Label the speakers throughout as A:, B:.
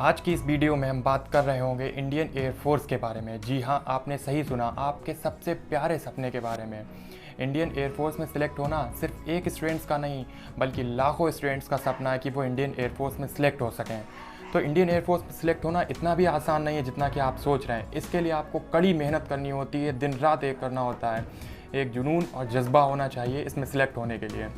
A: आज की इस वीडियो में हम बात कर रहे होंगे इंडियन एयरफोर्स के बारे में। जी हाँ, आपने सही सुना, आपके सबसे प्यारे सपने के बारे में। इंडियन एयरफोर्स में सिलेक्ट होना सिर्फ एक स्टूडेंट्स का नहीं बल्कि लाखों स्टूडेंट्स का सपना है कि वो इंडियन एयरफोर्स में सिलेक्ट हो सकें। तो इंडियन एयरफोर्स में सिलेक्ट होना इतना भी आसान नहीं है जितना कि आप सोच रहे हैं। इसके लिए आपको कड़ी मेहनत करनी होती है, दिन रात एक करना होता है, एक जुनून और जज्बा होना चाहिए इसमें सिलेक्ट होने के लिए।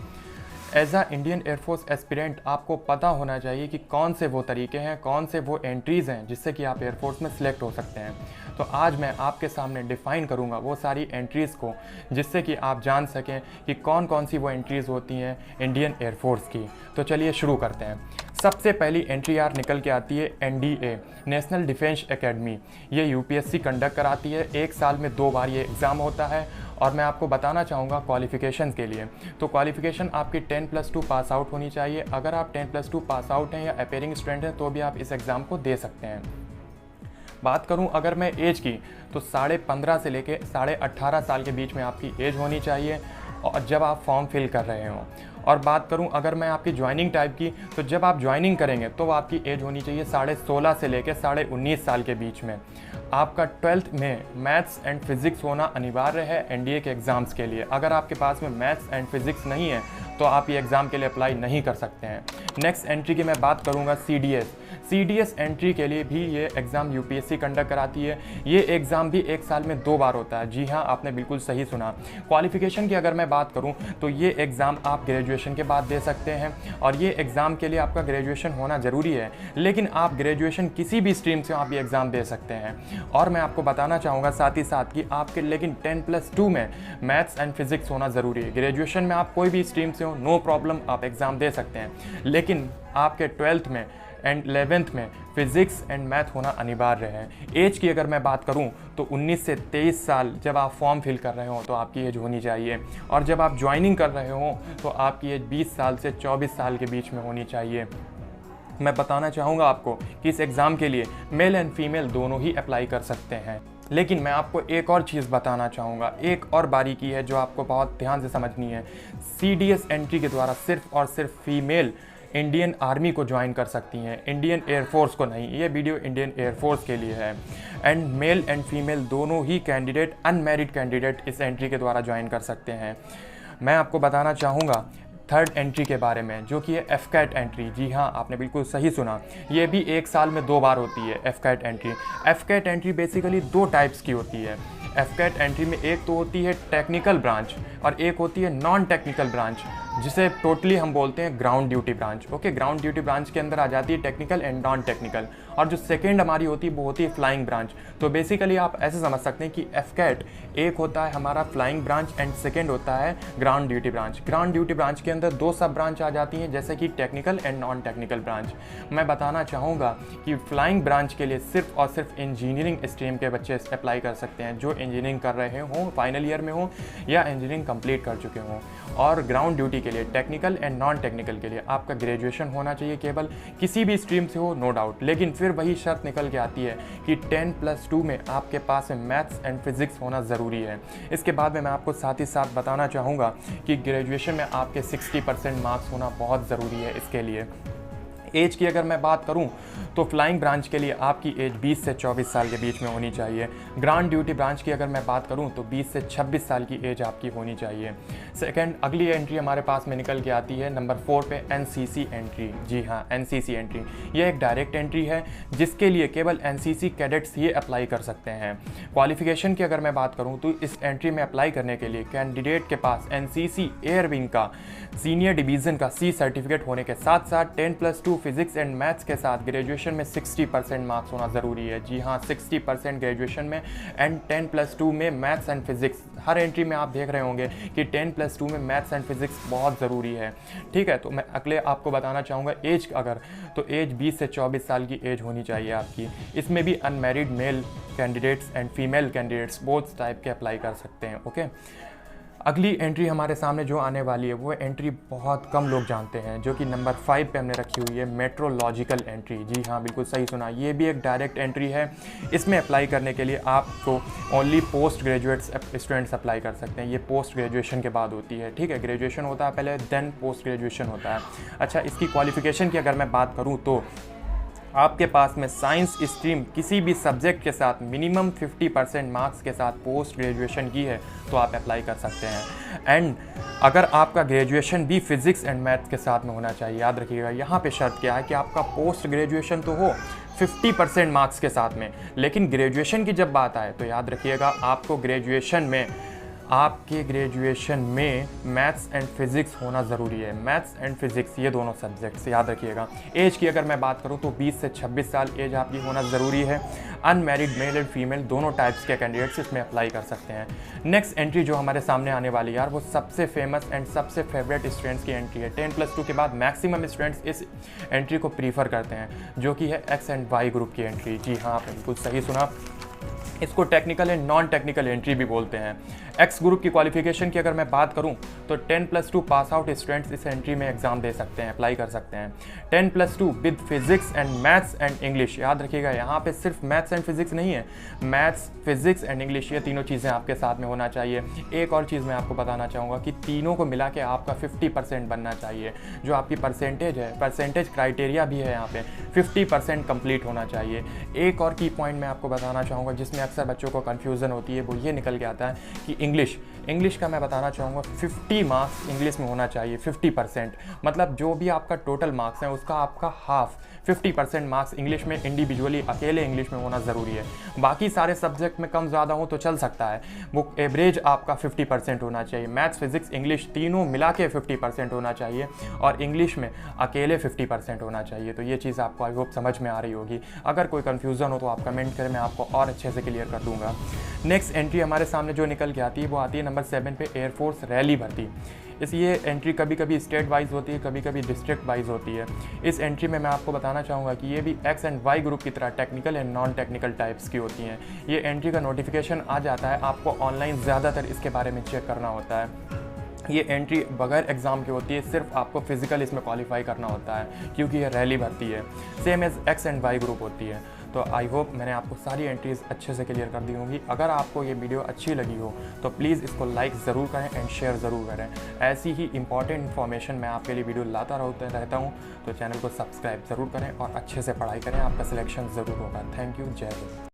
A: एज आ इंडियन एयरफोर्स एस्पिरेंट आपको पता होना चाहिए कि कौन से वो तरीके हैं, कौन से वो एंट्रीज़ हैं जिससे कि आप एयरफोर्स में सिलेक्ट हो सकते हैं। तो आज मैं आपके सामने डिफ़ाइन करूंगा वो सारी एंट्रीज़ को, जिससे कि आप जान सकें कि कौन कौन सी वो एंट्रीज़ होती हैं इंडियन एयरफोर्स की। तो चलिए शुरू करते हैं। सबसे पहली एंट्री यार निकल के आती है NDA, नेशनल डिफेंस एकेडमी। ये UPSC कंडक्ट कराती है, एक साल में 2 बार ये एग्ज़ाम होता है। और मैं आपको बताना चाहूँगा क्वालिफ़िकेशन के लिए, तो क्वालिफ़िकेशन आपकी 10+2 पास आउट होनी चाहिए। अगर आप 10+2 पास आउट हैं या अपेयरिंग स्टूडेंट हैं तो भी आप इस एग्ज़ाम को दे सकते हैं। बात करूं अगर मैं एज की, तो 15.5 से लेके 18.5 साल के बीच में आपकी एज होनी चाहिए और जब आप फॉर्म फिल कर रहे हों। और बात करूं अगर मैं आपकी ज्वाइनिंग टाइप की, तो जब आप ज्वाइनिंग करेंगे तो आपकी एज होनी चाहिए 16.5 से लेकर 19.5 साल के बीच में। आपका 12th में मैथ्स एंड फिज़िक्स होना अनिवार्य है NDA के एग्ज़ाम्स के लिए। अगर आपके पास में मैथ्स एंड फिज़िक्स नहीं है तो आप ये एग्ज़ाम के लिए अप्लाई नहीं कर सकते हैं। नेक्स्ट एंट्री की मैं बात करूँगा CDS एंट्री के लिए भी ये एग्ज़ाम UPSC कंडक्ट कराती है। ये एग्ज़ाम भी एक साल में 2 बार होता है। जी हाँ, आपने बिल्कुल सही सुना। क्वालिफ़िकेशन की अगर मैं बात करूँ तो ये एग्ज़ाम आप ग्रेजुएशन के बाद दे सकते हैं और ये एग्ज़ाम के लिए आपका ग्रेजुएशन होना ज़रूरी है, लेकिन आप ग्रेजुएशन किसी भी स्ट्रीम से आप ये एग्ज़ाम दे सकते हैं। और मैं आपको बताना चाहूँगा साथ ही साथ कि आपके लेकिन 10+2 में मैथ्स एंड फिज़िक्स होना ज़रूरी है। ग्रेजुएशन में आप कोई भी स्ट्रीम से हो, नो प्रॉब्लम, आप एग्ज़ाम दे सकते हैं, लेकिन आपके 12th में एंड 11th में फिज़िक्स एंड मैथ होना अनिवार्य है। एज की अगर मैं बात करूं तो 19 से 23 साल जब आप फॉर्म फिल कर रहे हो तो आपकी एज होनी चाहिए, और जब आप ज्वाइनिंग कर रहे हो तो आपकी एज 20 साल से 24 साल के बीच में होनी चाहिए। मैं बताना चाहूँगा आपको कि इस एग्ज़ाम के लिए मेल एंड फीमेल दोनों ही अप्लाई कर सकते हैं। लेकिन मैं आपको एक और चीज़ बताना चाहूँगा, एक और बारीकी है जो आपको बहुत ध्यान से समझनी है। CDS एंट्री के द्वारा सिर्फ और सिर्फ फीमेल इंडियन आर्मी को ज्वाइन कर सकती हैं, इंडियन एयरफोर्स को नहीं। ये वीडियो इंडियन एयरफोर्स के लिए है। एंड मेल एंड फीमेल दोनों ही कैंडिडेट, अनमैरिड कैंडिडेट इस एंट्री के द्वारा ज्वाइन कर सकते हैं। मैं आपको बताना चाहूँगा थर्ड एंट्री के बारे में, जो कि है FCAT एंट्री। जी हाँ, आपने बिल्कुल सही सुना, ये भी एक साल में 2 बार होती है FCAT entry. FCAT entry basically 2 types की होती है। FCAT एंट्री में एक तो होती है टेक्निकल ब्रांच और एक होती है नॉन टेक्निकल ब्रांच, जिसे टोटली हम बोलते हैं ground duty branch. Okay, ground duty branch के अंदर आ जाती है टेक्निकल एंड नॉन टेक्निकल, और जो सेकेंड हमारी होती है वो होती है फ्लाइंग ब्रांच। तो बेसिकली आप ऐसे समझ सकते हैं कि FCAT एक होता है हमारा फ्लाइंग ब्रांच एंड सेकेंड होता है ground duty branch. Ground duty branch के अंदर 2 सब ब्रांच आ जाती हैं, जैसे कि technical and non technical branch. मैं बताना चाहूँगा कि फ्लाइंग ब्रांच के लिए सिर्फ और सिर्फ इंजीनियरिंग स्ट्रीम के बच्चे अप्लाई कर सकते हैं, जो इंजीनियरिंग कर रहे हों, फाइनल ईयर में हों या इंजीनियरिंग कंप्लीट कर चुके हों। और ग्राउंड ड्यूटी के लिए, टेक्निकल एंड नॉन टेक्निकल के लिए आपका ग्रेजुएशन होना चाहिए, केवल किसी भी स्ट्रीम से हो, नो डाउट। लेकिन फिर वही शर्त निकल के आती है कि 10+2 में आपके पास में मैथ्स एंड फिज़िक्स होना ज़रूरी है। इसके बाद में मैं आपको साथ ही साथ बताना चाहूँगा कि ग्रेजुएशन में आपके 60% मार्क्स होना बहुत ज़रूरी है इसके लिए। एज की अगर मैं बात करूं तो फ्लाइंग ब्रांच के लिए आपकी एज 20 से 24 साल के बीच में होनी चाहिए। ग्राउंड ड्यूटी ब्रांच की अगर मैं बात करूं तो 20 से 26 साल की एज आपकी होनी चाहिए। सेकंड, अगली एंट्री हमारे पास में निकल के आती है नंबर 4 पे NCC एंट्री। जी हाँ, NCC एंट्री यह एक डायरेक्ट एंट्री है जिसके लिए केवल NCC कैडेट्स ही अप्लाई कर सकते हैं। क्वालिफिकेशन की अगर मैं बात करूँ तो इस एंट्री में अप्लाई करने के लिए कैंडिडेट के पास NCC एयर विंग का सीनियर डिवीज़न का C सर्टिफिकेट होने के साथ साथ 10+2 फिजिक्स एंड मैथ्स के साथ ग्रेजुएशन में 60% मार्क्स होना ज़रूरी है। जी हाँ, 60% ग्रेजुएशन में एंड 10+2 में maths and physics. Her entry में आप देख रहे होंगे कि 10+2 में मैथ्स एंड फिजिक्स बहुत ज़रूरी है। ठीक है, तो मैं अगले आपको बताना चाहूँगा एज अगर, तो एज 20 से 24 साल की एज होनी चाहिए आपकी। इसमें भी unmarried male candidates and female candidates both type के अप्लाई कर सकते हैं। ओके, अगली एंट्री हमारे सामने जो आने वाली है वो एंट्री बहुत कम लोग जानते हैं, जो कि नंबर 5 पे हमने रखी हुई है मेट्रोलॉजिकल एंट्री। जी हाँ, बिल्कुल सही सुना, ये भी एक डायरेक्ट एंट्री है। इसमें अप्लाई करने के लिए आपको only post graduates students apply कर सकते हैं। ये पोस्ट ग्रेजुएशन के बाद होती है। ठीक है, ग्रेजुएशन होता है पहले, देन पोस्ट ग्रेजुएशन होता है। अच्छा, इसकी क्वालिफिकेशन की अगर मैं बात करूँ तो आपके पास में साइंस स्ट्रीम किसी भी सब्जेक्ट के साथ मिनिमम 50% मार्क्स के साथ पोस्ट ग्रेजुएशन की है तो आप अप्लाई कर सकते हैं। एंड अगर आपका ग्रेजुएशन भी फिज़िक्स एंड मैथ्स के साथ में होना चाहिए। याद रखिएगा, यहाँ पे शर्त क्या है कि आपका पोस्ट ग्रेजुएशन तो हो 50% मार्क्स के साथ में, लेकिन ग्रेजुएशन की जब बात आए तो याद रखिएगा आपके ग्रेजुएशन में मैथ्स एंड फिज़िक्स होना ज़रूरी है। मैथ्स एंड फिज़िक्स ये दोनों सब्जेक्ट्स याद रखिएगा। एज की अगर मैं बात करूँ तो 20 से 26 साल एज आपकी होना ज़रूरी है। अनमैरिड मेल एंड फीमेल दोनों टाइप्स के कैंडिडेट्स इसमें अप्लाई कर सकते हैं। नेक्स्ट एंट्री जो हमारे सामने आने वाली यार, वो सबसे फेमस एंड सबसे फेवरेट स्टूडेंट्स की एंट्री है। 10+2 के बाद मैक्सिमम स्टूडेंट्स इस एंट्री को प्रीफर करते हैं, जो कि है एक्स एंड वाई ग्रुप की एंट्री। जी हाँ, आपने बिल्कुल सही सुना, इसको technical and non technical entry भी बोलते हैं। एक्स ग्रुप की क्वालिफिकेशन की अगर मैं बात करूं तो 10+2 पास आउट स्टूडेंट्स इस एंट्री में एग्जाम दे सकते हैं, अप्लाई कर सकते हैं। 10+2 with physics and maths and English. याद रखिएगा, यहाँ पे सिर्फ मैथ्स एंड फिजिक्स नहीं है, मैथ्स, फिजिक्स एंड इंग्लिश ये तीनों चीज़ें आपके साथ में होना चाहिए। एक और चीज़ मैं आपको बताना चाहूँगा कि तीनों को मिला के आपका 50% बनना चाहिए। जो आपकी परसेंटेज है, परसेंटेज क्राइटेरिया भी है यहाँ पे, 50% कंप्लीट होना चाहिए। एक और की पॉइंट मैं आपको बताना चाहूँगा जिसमें अक्सर बच्चों को कन्फ्यूज़न होती है, वो ये निकल के आता है कि इंग्लिश का मैं बताना चाहूँगा 50 मार्क्स इंग्लिश में होना चाहिए। 50% मतलब जो भी आपका टोटल मार्क्स है उसका आपका हाफ 50% मार्क्स इंग्लिश में इंडिविजुअली अकेले इंग्लिश में होना ज़रूरी है। बाकी सारे सब्जेक्ट में कम ज़्यादा हो तो चल सकता है, वो एवरेज आपका 50% होना चाहिए। मैथ्स, फिजिक्स, इंग्लिश तीनों मिला के 50% होना चाहिए और इंग्लिश में अकेले 50% होना चाहिए। तो ये चीज़ आपको आई होप समझ में आ रही होगी। अगर कोई कन्फ्यूज़न हो तो आप कमेंट करें, मैं आपको और अच्छे से क्लियर कर दूँगा। नेक्स्ट एंट्री हमारे सामने जो निकल के आती है वो आती है नंबर 7 पे, एयरफोर्स रैली भर्ती। ये एंट्री कभी कभी स्टेट वाइज होती है, कभी कभी डिस्ट्रिक्ट वाइज होती है। इस एंट्री में मैं आपको बताना चाहूँगा कि ये भी एक्स एंड वाई ग्रुप की तरह technical and non technical types की होती हैं। ये एंट्री का नोटिफिकेशन आ जाता है, आपको ऑनलाइन ज़्यादातर इसके बारे में चेक करना होता है। ये एंट्री बगैर एग्ज़ाम की होती है, सिर्फ आपको फिजिकल इसमें क्वालिफाई करना होता है क्योंकि ये रैली भर्ती है, same as X and Y group होती है। तो आई होप मैंने आपको सारी एंट्रीज़ अच्छे से क्लियर कर दी होंगी। अगर आपको ये वीडियो अच्छी लगी हो तो प्लीज़ इसको लाइक ज़रूर करें एंड शेयर ज़रूर करें। ऐसी ही इंपॉर्टेंट इन्फॉर्मेशन मैं आपके लिए वीडियो लाता रहता हूँ, तो चैनल को सब्सक्राइब ज़रूर करें और अच्छे से पढ़ाई करें, आपका सिलेक्शन ज़रूर होगा। थैंक यू, जय हिंद।